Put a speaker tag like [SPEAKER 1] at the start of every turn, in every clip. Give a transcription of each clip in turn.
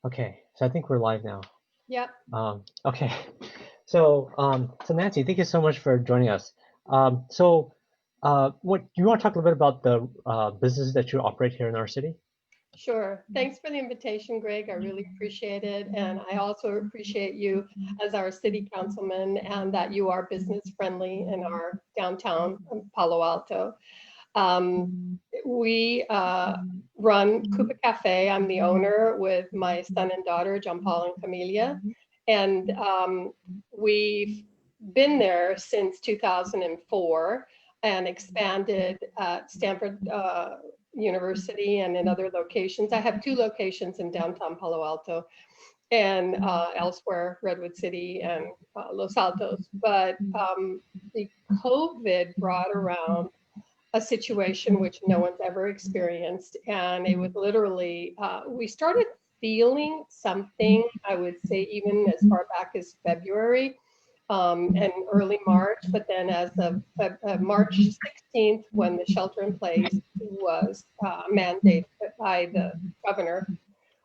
[SPEAKER 1] Okay, so I think we're live now.
[SPEAKER 2] Yep,
[SPEAKER 1] Okay, so Nancy, thank you so much for joining us. What you want to talk a little bit about the businesses that you operate here in our city?
[SPEAKER 2] sure. Thanks for the invitation, Greg. I really appreciate it. And I also appreciate you as our city councilman and that you are business friendly in our downtown Palo Alto. Um, we run Coupa Cafe. I'm the owner with my son and daughter, John Paul and Camelia. And we've been there since 2004 and expanded at Stanford University and in other locations. I have two locations in downtown Palo Alto and elsewhere, Redwood City and Los Altos. But the COVID brought around a situation which no one's ever experienced. And it was literally, we started feeling something, I would say, even as far back as February and early March. But then as of March 16th, when the shelter in place was mandated by the governor,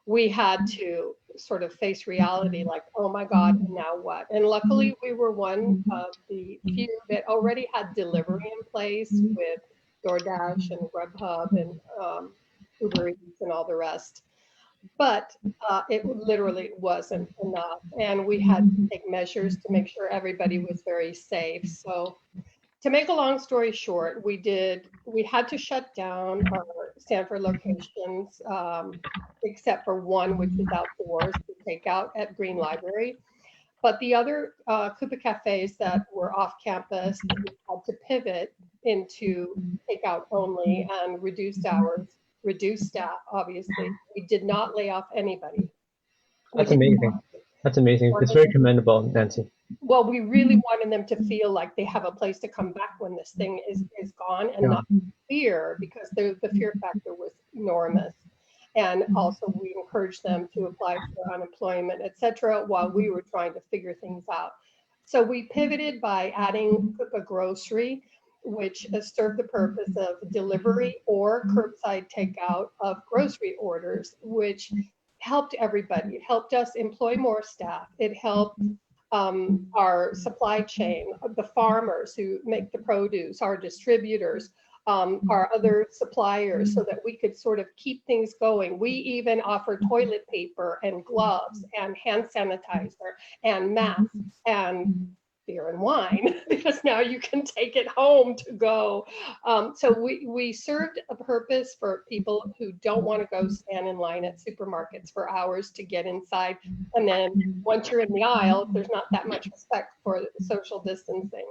[SPEAKER 2] we had to sort of face reality like, oh my God, now what? And luckily, we were one of the few that already had delivery in place with DoorDash and Grubhub and Uber Eats and all the rest. But it literally wasn't enough. And we had to take measures to make sure everybody was very safe. So to make a long story short, we had to shut down our Stanford locations, except for one, which is outdoors to take out at Green Library. But the other Coupa cafes that were off campus, we had to pivot into takeout only and reduced hours, reduced staff, obviously. We did not lay off anybody. We
[SPEAKER 1] That's
[SPEAKER 2] did
[SPEAKER 1] amazing. That's amazing. It's
[SPEAKER 2] not.
[SPEAKER 1] very commendable, Nancy.
[SPEAKER 2] Well, we really wanted them to feel like they have a place to come back when this thing is gone and
[SPEAKER 1] Yeah,
[SPEAKER 2] not fear, because the fear factor was enormous. And also we encouraged them to apply for unemployment, et cetera, while we were trying to figure things out. So we pivoted by adding a grocery, which served the purpose of delivery or curbside takeout of grocery orders, which helped everybody. It helped us employ more staff. It helped our supply chain, the farmers who make the produce, our distributors, our other suppliers, so that we could sort of keep things going. We even offer toilet paper and gloves and hand sanitizer and masks and beer and wine because now you can take it home to go. So we served a purpose for people who don't want to go stand in line at supermarkets for hours to get inside. And then once you're in the aisle, there's not that much respect for social distancing.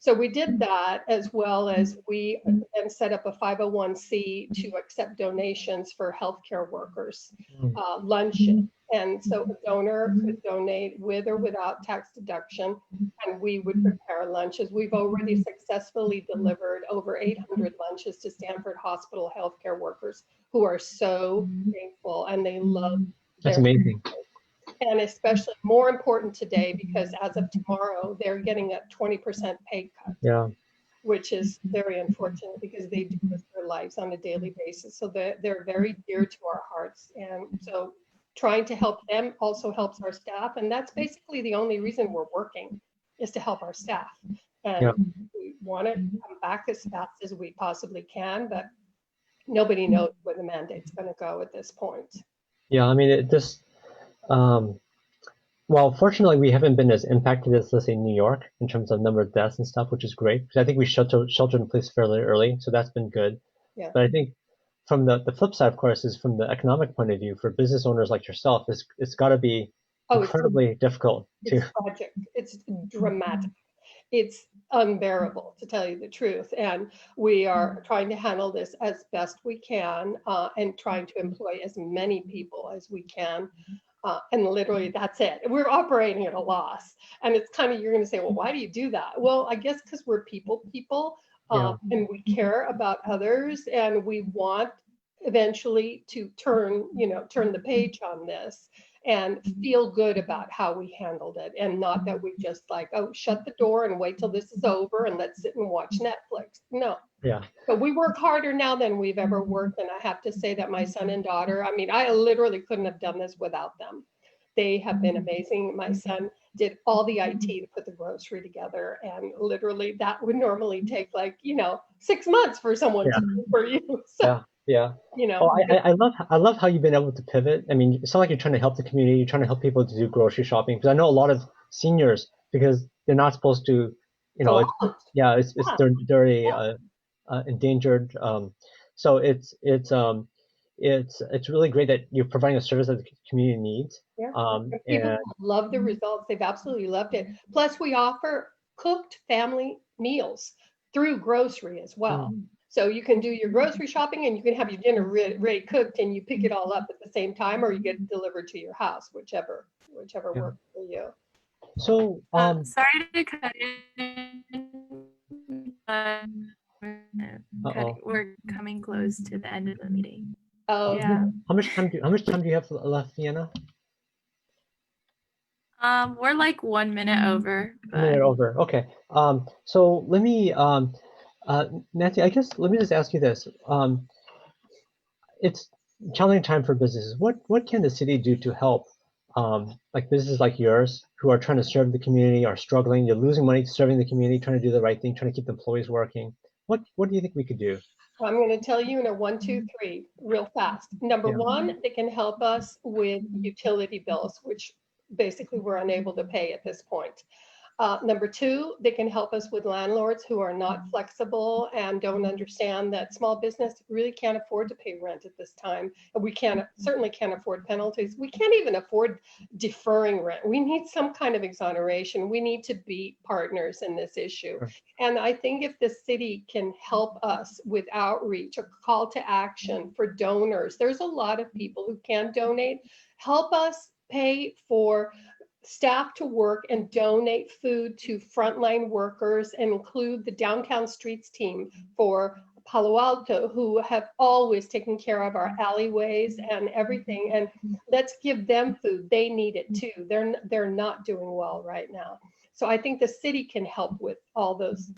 [SPEAKER 2] So we did that, as well as we then set up a 501c to accept donations for healthcare workers,
[SPEAKER 1] Mm,
[SPEAKER 2] luncheon. And so a donor could donate with or without tax deduction, and we would prepare lunches. We've already successfully delivered over 800 lunches to Stanford Hospital healthcare workers who are so thankful and they love
[SPEAKER 1] that's
[SPEAKER 2] their,
[SPEAKER 1] amazing.
[SPEAKER 2] and especially more important today because as of tomorrow, they're getting a 20% pay cut,
[SPEAKER 1] Yeah,
[SPEAKER 2] which is very unfortunate because they do risk their lives on a daily basis. So they're very dear to our hearts. And so trying to help them also helps our staff. And that's basically the only reason we're working, is to help our staff.
[SPEAKER 1] yeah,
[SPEAKER 2] And we want to come back as fast as we possibly can, but nobody knows where the mandate's going to go at this point.
[SPEAKER 1] yeah. I mean, it just well, fortunately, we haven't been as impacted as, let's say, New York in terms of number of deaths and stuff, which is great because I think we sheltered in place fairly early, so that's been good.
[SPEAKER 2] Yeah.
[SPEAKER 1] But I think from the flip side, of course, is from the economic point of view for business owners like yourself, it's got to be
[SPEAKER 2] Oh,
[SPEAKER 1] incredibly difficult to.
[SPEAKER 2] it's tragic. It's dramatic. It's unbearable, to tell you the truth. And we are trying to handle this as best we can and trying to employ as many people as we can. And literally, that's it. We're operating at a loss. And it's kind of, you're going to say, well, why do you do that? Well, I guess because we're people,
[SPEAKER 1] Yeah,
[SPEAKER 2] and we care about others and we want eventually to turn the page on this and feel good about how we handled it, and not that we just like, oh, shut the door and wait till this is over and let's sit and watch Netflix. No.
[SPEAKER 1] Yeah.
[SPEAKER 2] But we work harder now than we've ever worked. And I have to say that my son and daughter, I mean, I literally couldn't have done this without them. They have been amazing. My son did all the IT to put the grocery together. And literally that would normally take like, 6 months for someone
[SPEAKER 1] Yeah.
[SPEAKER 2] to do for you. So,
[SPEAKER 1] Yeah. Oh, I love how you've been able to pivot. I mean, it's not like you're trying to help the community, you're trying to help people to do grocery shopping. Because I know a lot of seniors, because they're not supposed to,
[SPEAKER 2] go
[SPEAKER 1] it's
[SPEAKER 2] out.
[SPEAKER 1] it's
[SPEAKER 2] Yeah.
[SPEAKER 1] they're a endangered. So it's really great that you're providing a service that the community needs.
[SPEAKER 2] Yeah. People
[SPEAKER 1] And
[SPEAKER 2] love the results. They've absolutely loved it. Plus, we offer cooked family meals through grocery as well. So you can do your grocery shopping and you can have your dinner ready cooked, and you pick it all up at the same time, or you get it delivered to your house, whichever
[SPEAKER 1] yeah.
[SPEAKER 2] works for you.
[SPEAKER 1] So
[SPEAKER 3] Sorry to cut in. We're coming close to the end of the meeting.
[SPEAKER 2] Oh,
[SPEAKER 3] Yeah.
[SPEAKER 1] how much time do you have left, Vienna?
[SPEAKER 3] We're like 1 minute over.
[SPEAKER 1] A minute over. Okay. So let me, Nancy, I guess let me just ask you this. It's challenging time for businesses. What can the city do to help, like businesses like yours who are trying to serve the community, are struggling, you're losing money serving the community, trying to do the right thing, trying to keep the employees working. What do you think we could do?
[SPEAKER 2] I'm going to tell you in a 1, 2, 3 real fast. Number
[SPEAKER 1] Yeah.
[SPEAKER 2] one, they can help us with utility bills, which basically we're unable to pay at this point. Number two, they can help us with landlords who are not flexible and don't understand that small business really can't afford to pay rent at this time. And we certainly can't afford penalties. We can't even afford deferring rent. We need some kind of exoneration. We need to be partners in this issue.
[SPEAKER 1] Sure.
[SPEAKER 2] And I think if the city can help us with outreach, a call to action for donors, there's a lot of people who can donate. Help us pay for staff to work and donate food to frontline workers, and include the downtown streets team for Palo Alto, who have always taken care of our alleyways and everything. And let's give them food. They need it too. They're not doing well right now. So I think the city can help with all those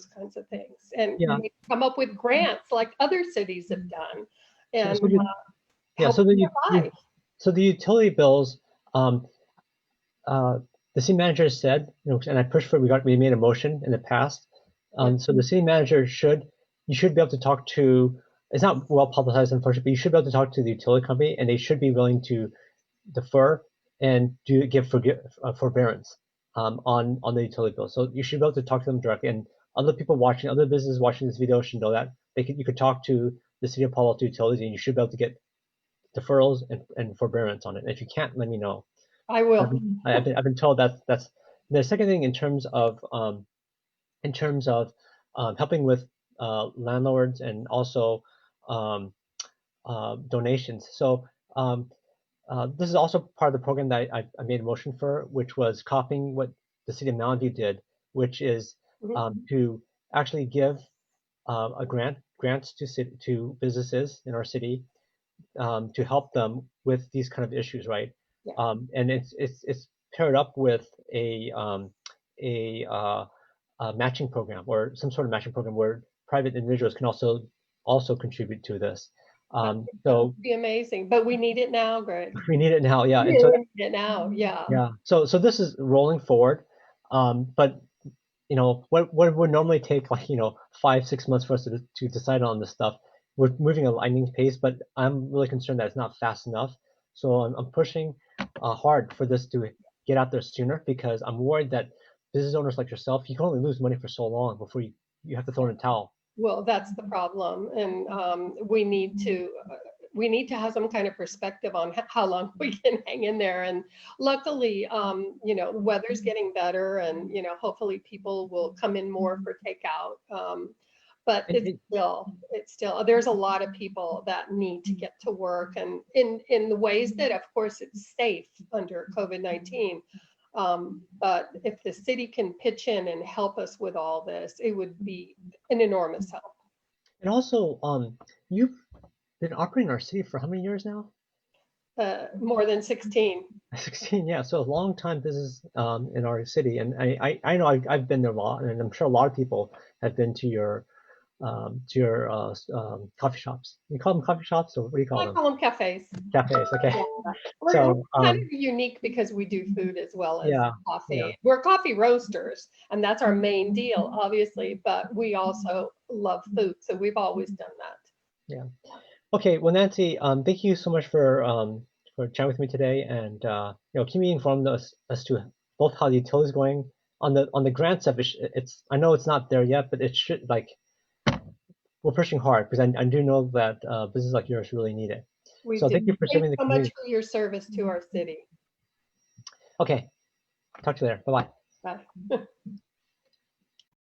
[SPEAKER 2] kinds of things, and
[SPEAKER 1] Yeah.
[SPEAKER 2] come up with grants like other cities have done, and
[SPEAKER 1] Yeah.
[SPEAKER 2] help them survive.
[SPEAKER 1] So the utility bills, the city manager said, and I pushed for it. We made a motion in the past. So the city manager you should be able to talk to. It's not well publicized, unfortunately, but you should be able to talk to the utility company, and they should be willing to defer and give forbearance on the utility bill. So you should be able to talk to them directly. And other businesses watching this video should know that you could talk to the city of Palo Alto Utilities, and you should be able to get deferrals and forbearance on it. And if you can't, let me know.
[SPEAKER 2] I will.
[SPEAKER 1] I've been told that's the second thing in terms of helping with landlords and also donations. So this is also part of the program that I made a motion for, which was copying what the city of Mountain View did, which is to actually give grants to businesses in our city to help them with these kind of issues, right?
[SPEAKER 2] Yeah.
[SPEAKER 1] And it's paired up with a matching program or some sort of matching program where private individuals can also contribute to this.
[SPEAKER 2] That would be amazing, but we need it now, Greg.
[SPEAKER 1] We need it now, yeah.
[SPEAKER 2] We need it now, yeah.
[SPEAKER 1] Yeah. So this is rolling forward, but what would normally take 5-6 months for us to decide on this stuff. We're moving at a lightning pace, but I'm really concerned that it's not fast enough. So I'm pushing hard for this to get out there sooner, because I'm worried that business owners like yourself, you can only lose money for so long before you have to throw in a towel.
[SPEAKER 2] Well, that's the problem, and we need to have some kind of perspective on how long we can hang in there. And luckily, the weather's getting better, and hopefully people will come in more for takeout. But it's still there's a lot of people that need to get to work, and in the ways that, of course, it's safe under COVID-19. But if the city can pitch in and help us with all this, it would be an enormous help.
[SPEAKER 1] And also, you've been operating in our city for how many years now?
[SPEAKER 2] More than 16.
[SPEAKER 1] 16, yeah. So a long time business in our city, and I know I've been there a lot, and I'm sure a lot of people have been to your coffee shops. You call them coffee shops, or what do you call
[SPEAKER 2] I
[SPEAKER 1] them?
[SPEAKER 2] call them cafes.
[SPEAKER 1] Cafes. Okay.
[SPEAKER 2] Yeah. We're
[SPEAKER 1] So
[SPEAKER 2] kind of unique because we do food as well as
[SPEAKER 1] yeah,
[SPEAKER 2] coffee.
[SPEAKER 1] yeah.
[SPEAKER 2] We're coffee roasters, and that's our main deal, obviously, but we also love food. So we've always done that.
[SPEAKER 1] Yeah. Okay. Well, Nancy, thank you so much for chatting with me today, and keep me informed as to both how the utility is going on the grant stuff. It's I know it's not there yet, but it should we're pushing hard because I do know that businesses like yours really need it.
[SPEAKER 2] We
[SPEAKER 1] So
[SPEAKER 2] do.
[SPEAKER 1] thank you for serving
[SPEAKER 2] Thanks
[SPEAKER 1] the
[SPEAKER 2] so much
[SPEAKER 1] community.
[SPEAKER 2] for your service to our city.
[SPEAKER 1] Okay. Talk to you later. Bye bye.
[SPEAKER 2] Bye.